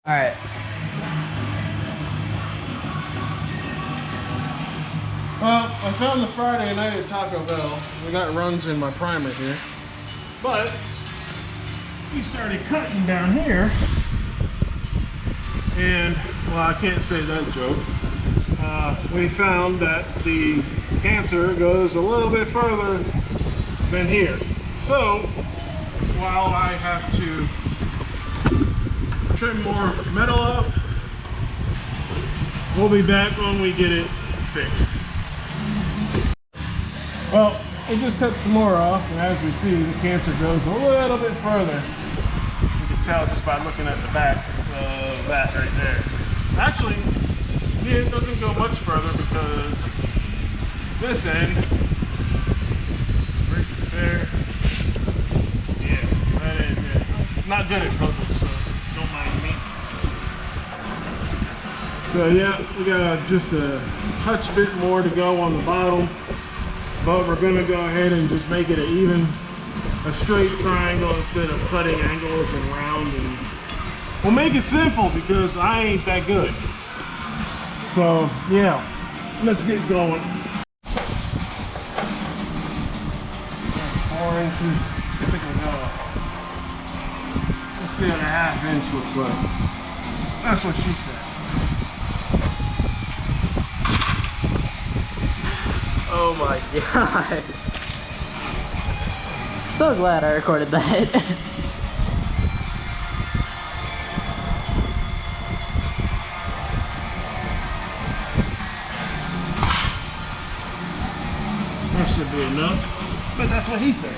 All right. Well, I found the Friday night at Taco Bell. We got runs in my primer here. But we started cutting down here. And, well, I can't say that joke. We found that the cancer goes a little bit further than here. So, while I have to trim more metal off, we'll be back when we get it fixed. Well, we just cut some more off, and as we see, the cancer goes a little bit further. You can tell just by looking at the back of that right there. Actually, yeah, it doesn't go much further because this end, right there, yeah, that end, yeah. Not good at puzzles, so don't mind me. So yeah, we got just a touch bit more to go on the bottom, but we're gonna go ahead and just make it a straight triangle instead of cutting angles and round, and we'll make it simple because I ain't that good. So yeah, let's get going. 4 inches, I think we'll go. Let's see what a 1/2 inch looks like. That's what she said. Oh my god. So glad I recorded that. That should be enough, but that's what he said.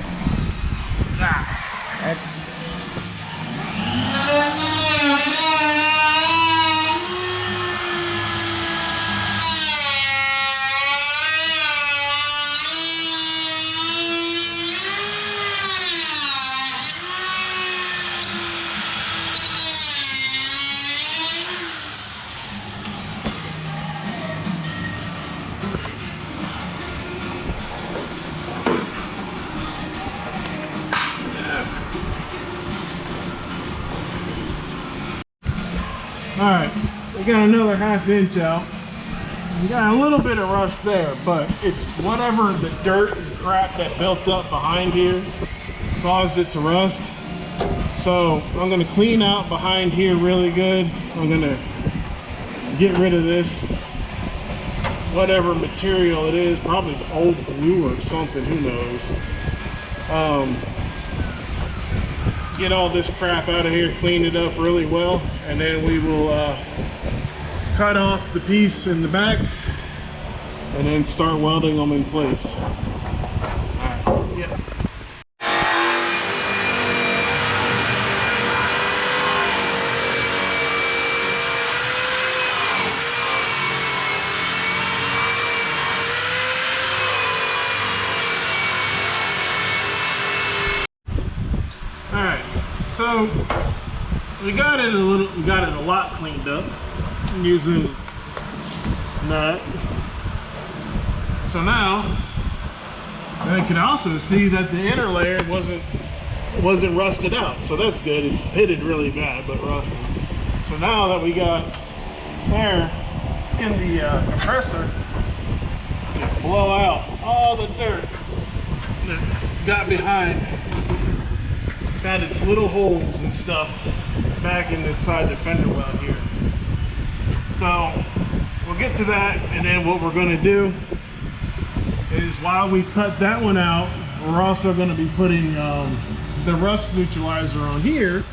Alright, we got another 1/2 inch out. We got a little bit of rust there, but it's whatever the dirt and crap that built up behind here caused it to rust. So I'm going to clean out behind here really good. I'm going to get rid of this, whatever material it is, probably old glue or something, who knows. Get all this crap out of here, clean it up really well, and then we will cut off the piece in the back and then start welding them in place. All right, yeah. So we got it a lot cleaned up using that. So now I can also see that the inner layer wasn't rusted out, so that's good. It's pitted really bad, but rusted. So now that we got air in the compressor to blow out all the dirt that got behind. Found its little holes and stuff back inside the fender well here. So we'll get to that, and then what we're going to do is, while we cut that one out, we're also going to be putting the rust neutralizer on here,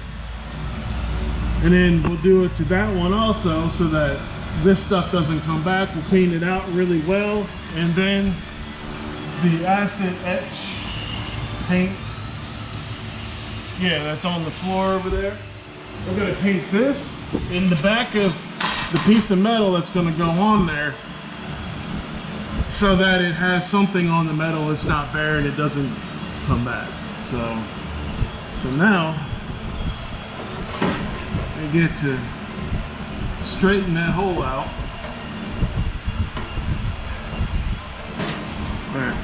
and then we'll do it to that one also, so that this stuff doesn't come back. We'll clean it out really well, and then the acid etch paint, yeah, that's on the floor over there. We're gonna paint this in the back of the piece of metal that's gonna go on there, so that it has something on the metal. It's not bare and it doesn't come back. So now I get to straighten that hole out. All right.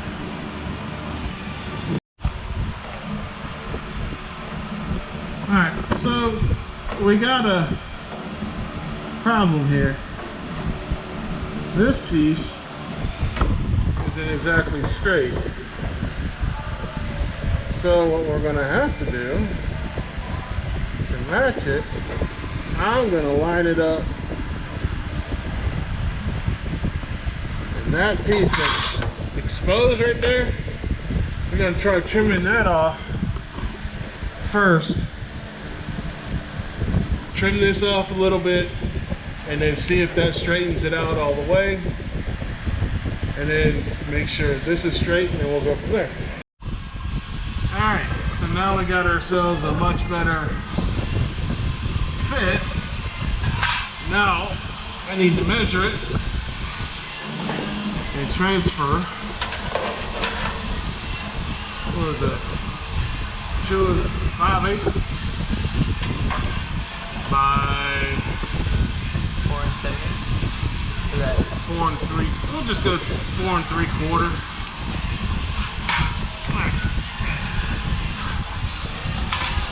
Alright, so we got a problem here. This piece isn't exactly straight. So what we're gonna have to do to match it, I'm gonna line it up. And that piece that's exposed right there, we're gonna try trimming that off first. Trim this off a little bit and then see if that straightens it out all the way. And then make sure this is straight and then we'll go from there. Alright, so now we got ourselves a much better fit. Now I need to measure it and transfer. What is it? 2 5/8 by 4 7. Is that 4 3. We'll just go 4 3/4.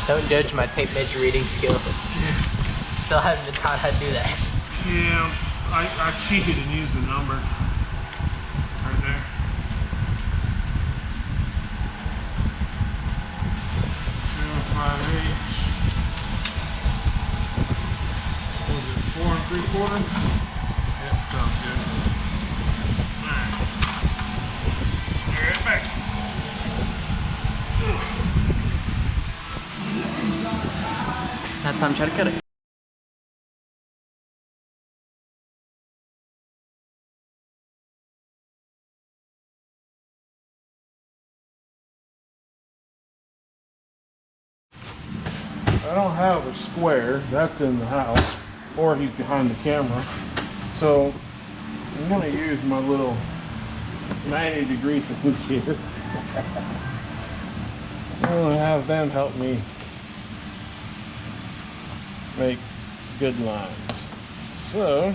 Don't judge my tape measure reading skills. Still haven't been taught how to do that. Yeah, I cheated and used the number right there. 2 5/8. What was it? 4 3/4. Yep, sounds good. All right. Right back. That's how I'm trying to cut it. I don't have a square. That's in the house, or he's behind the camera. So I'm gonna use my little 90-degree things here. I'm gonna have them help me make good lines. So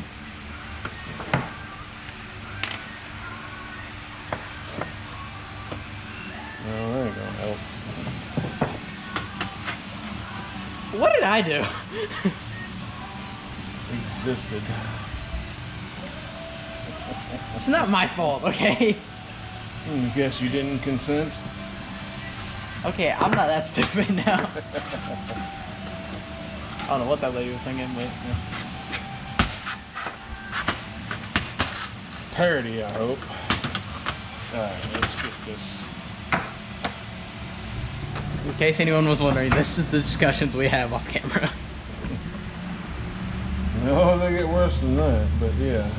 oh, there you go. Help. What did I do? Existed. It's not my fault, okay? I guess you didn't consent. Okay, I'm not that stupid now. I don't know what that lady was thinking, but yeah. Parody, I hope. Alright, let's get this. In case anyone was wondering, this is the discussions we have off camera. No, they get worse than that, but yeah.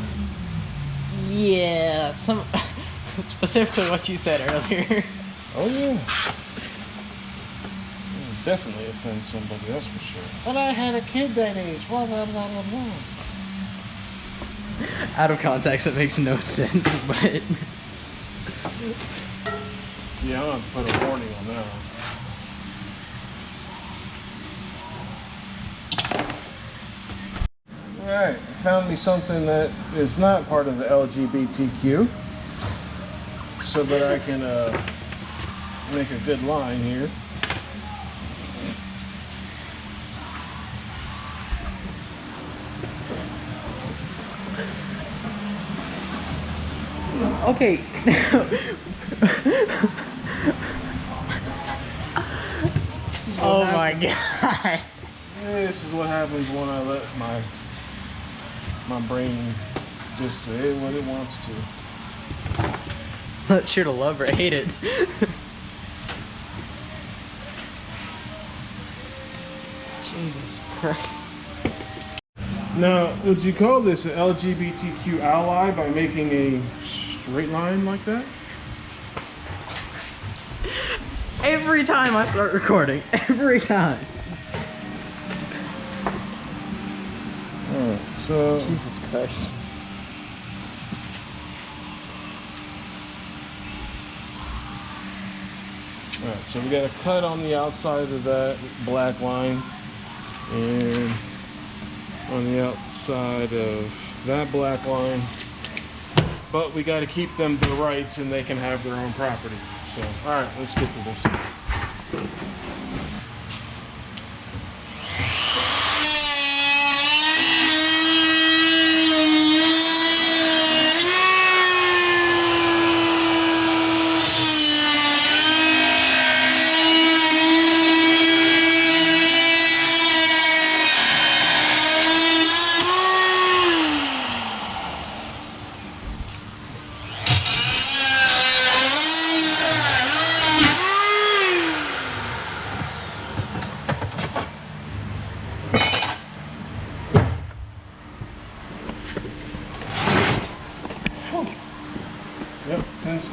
Yeah, specifically what you said earlier. Oh yeah. It'll definitely offend somebody, that's for sure. But I had a kid that age, blah blah blah blah blah. Out of context, it makes no sense, but... Yeah, I'm gonna put a warning on that one. Alright, found me something that is not part of the LGBTQ, so that I can make a good line here. Okay. Oh my god. This is what happens when I let my brain just say what it wants to. Not sure to love or hate it. Jesus Christ. Now, would you call this an LGBTQ ally by making a straight line like that? Every time I start recording, every time. Alright, so Jesus Christ. alright, so we got a cut on the outside of that black line and on the outside of that black line. But we got to keep them their rights and they can have their own property. So, alright, let's get to this.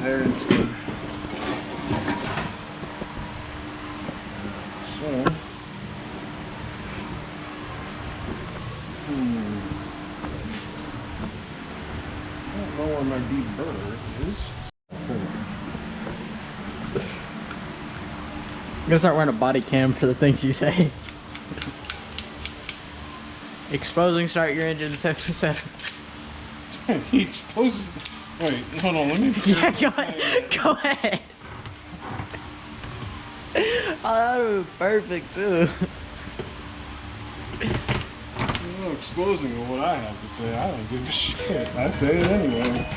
there instead. So, I don't know where my deburr is. So, I'm gonna start wearing a body cam for the things you say. Exposing start your engine 7. he exposes. Wait, hold on, let me. Yeah, go ahead. Oh, that would be perfect too. I'm not exposing what I have to say. I don't give a shit. I say it anyway.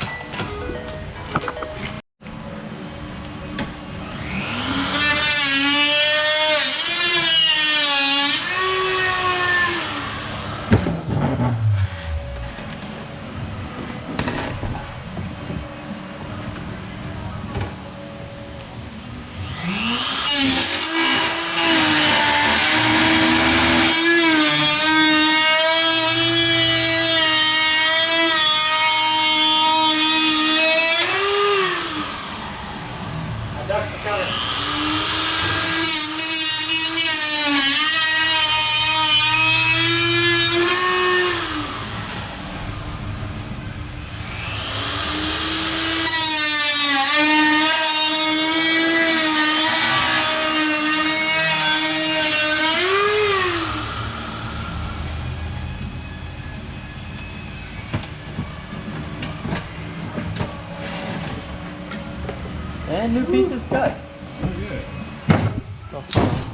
And new pieces cut. Oh, yeah. Go fast.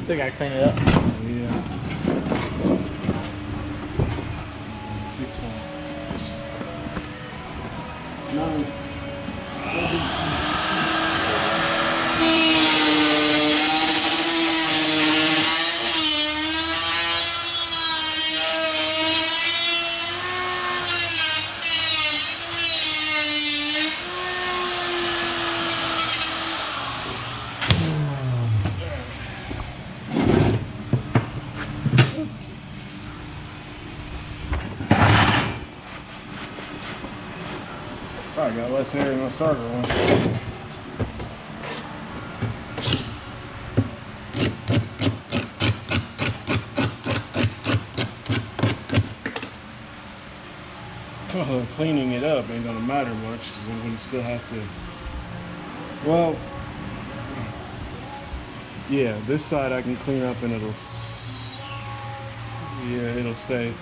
Still gotta clean it up. Yeah. Fix one. No. Probably got less air in my starter one. Well, cleaning it up ain't gonna matter much because I'm gonna still have to. Well, yeah, this side I can clean up and it'll stay.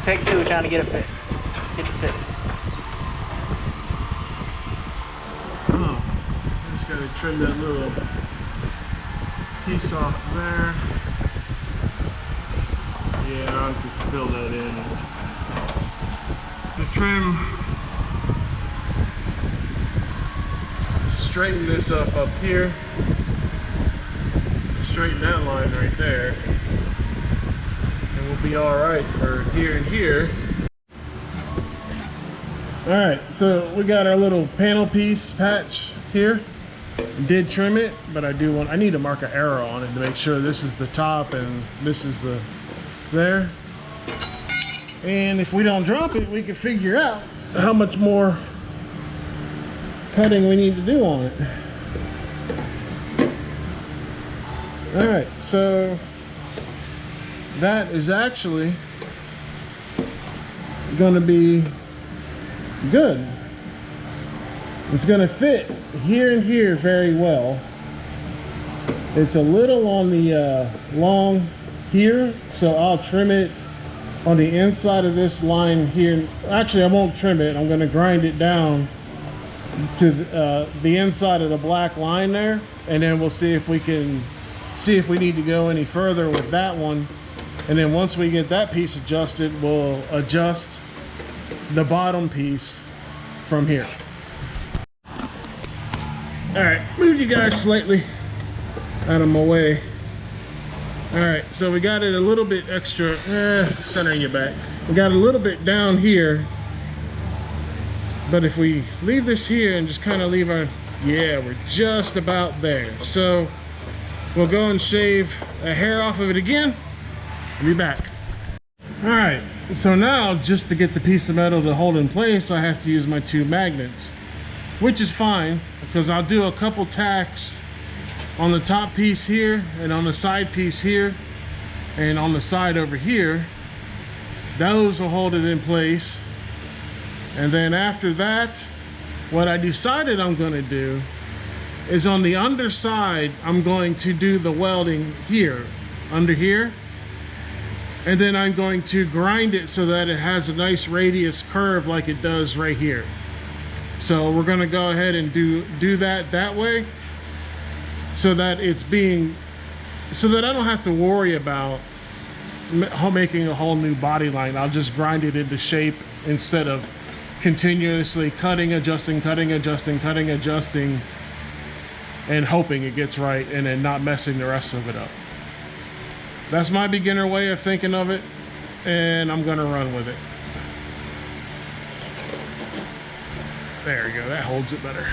Take 2, trying to get it fit. Get it fit. Oh, just gotta trim that little piece off there. Yeah, I can fill that in. The trim, straighten this up here. Straighten that line right there. And we'll be all right for here and here. All right, so we got our little panel piece patch here. Did trim it, but I need to mark an arrow on it to make sure this is the top and this is the there. And if we don't drop it, we can figure out how much more cutting we need to do on it. All right, so that is actually going to be good. It's going to fit here and here very well. It's a little on the long here, so I'll trim it on the inside of this line here. Actually, I won't trim it. I'm going to grind it down to the inside of the black line there, and then we'll see if we need to go any further with that one. And then once we get that piece adjusted, we'll adjust the bottom piece from here. All right, move you guys slightly out of my way. All right, so we got it a little bit extra, center you back. We got a little bit down here, but if we leave this here and just kind of leave our, yeah, we're just about there. So we'll go and shave a hair off of it again. I'll be back. All right, so now just to get the piece of metal to hold in place, I have to use my 2 magnets, which is fine because I'll do a couple tacks on the top piece here and on the side piece here and on the side over here. Those will hold it in place. And then after that, what I decided I'm going to do is on the underside, I'm going to do the welding here, under here. And then I'm going to grind it so that it has a nice radius curve like it does right here. So we're going to go ahead and do that way so that it's being, so that I don't have to worry about making a whole new body line. I'll just grind it into shape instead of continuously cutting, adjusting, cutting, adjusting, cutting, adjusting, and hoping it gets right and then not messing the rest of it up. That's my beginner way of thinking of it, and I'm gonna run with it. There we go, that holds it better.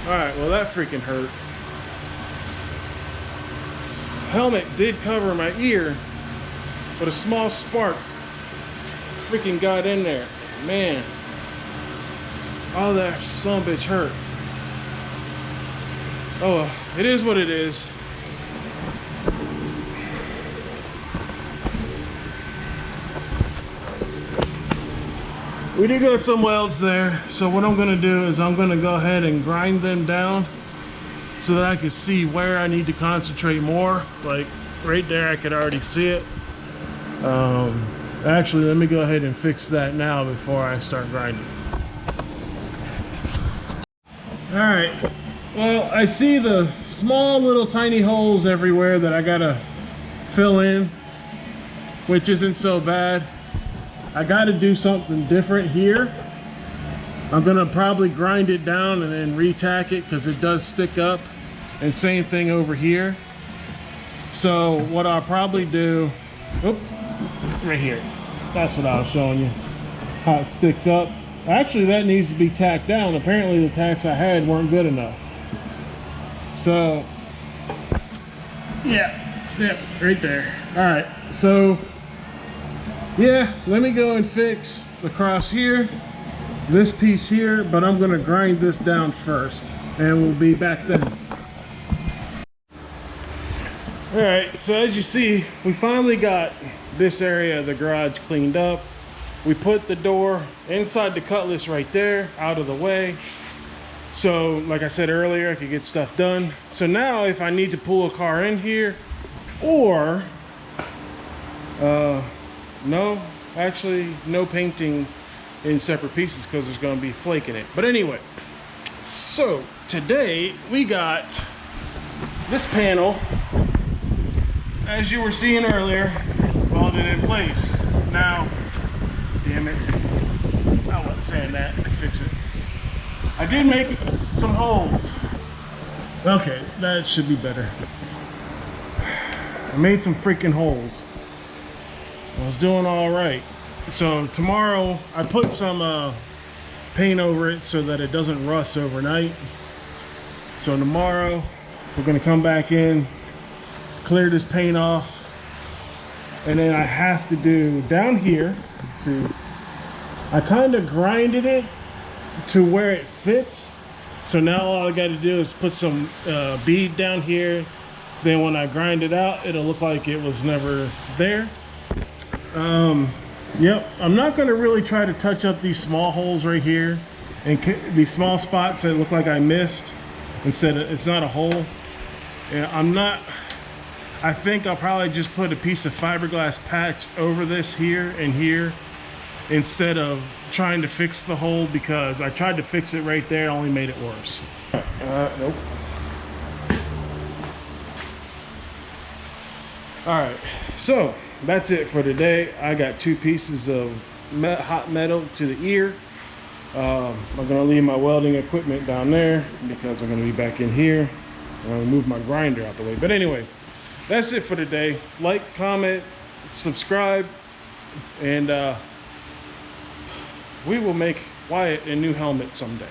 Alright, well that freaking hurt. Helmet did cover my ear, but a small spark freaking got in there. Man. Oh, that sumbitch hurt. Oh well, it is what it is. We did get some welds there, so what I'm gonna do is I'm gonna go ahead and grind them down so that I can see where I need to concentrate more. Like right there, I could already see it. Actually, let me go ahead and fix that now before I start grinding. All right, well, I see the small little tiny holes everywhere that I gotta fill in, which isn't so bad. I got to do something different here. I'm gonna probably grind it down and then re-tack it because it does stick up, and same thing over here. So what I'll probably do, right here, that's what I was showing you, how it sticks up. Actually, that needs to be tacked down. Apparently the tacks I had weren't good enough. So yeah, right there. All right, so yeah, let me go and fix the cross here, this piece here, but I'm gonna grind this down first and we'll be back then. All right, so as you see, we finally got this area of the garage cleaned up. We put the door inside the Cutlass right there, out of the way. So like I said earlier, I could get stuff done. So now if I need to pull a car in here, or No, actually, no painting in separate pieces because there's going to be flake in it. But anyway, so today we got this panel, as you were seeing earlier, welded in place. Now, damn it, I wasn't saying that to fix it. I did make some holes. Okay, that should be better. I made some freaking holes. I was doing all right. So tomorrow I put some paint over it so that it doesn't rust overnight. So tomorrow we're gonna come back in, clear this paint off, and then I have to do down here. Let's see, I kind of grinded it to where it fits. So now all I got to do is put some bead down here. Then when I grind it out, it'll look like it was never there. Yep, I'm not going to really try to touch up these small holes right here and these small spots that look like I missed. Instead of, it's not a hole. Yeah, I think I'll probably just put a piece of fiberglass patch over this here and here instead of trying to fix the hole, because I tried to fix it right there, only made it worse. Nope. All right, so that's it for today. I got 2 pieces of hot metal to the ear. I'm gonna leave my welding equipment down there because I'm gonna be back in here. I'm gonna move my grinder out the way. But anyway, that's it for today. Like, comment, subscribe, and we will make Wyatt a new helmet someday.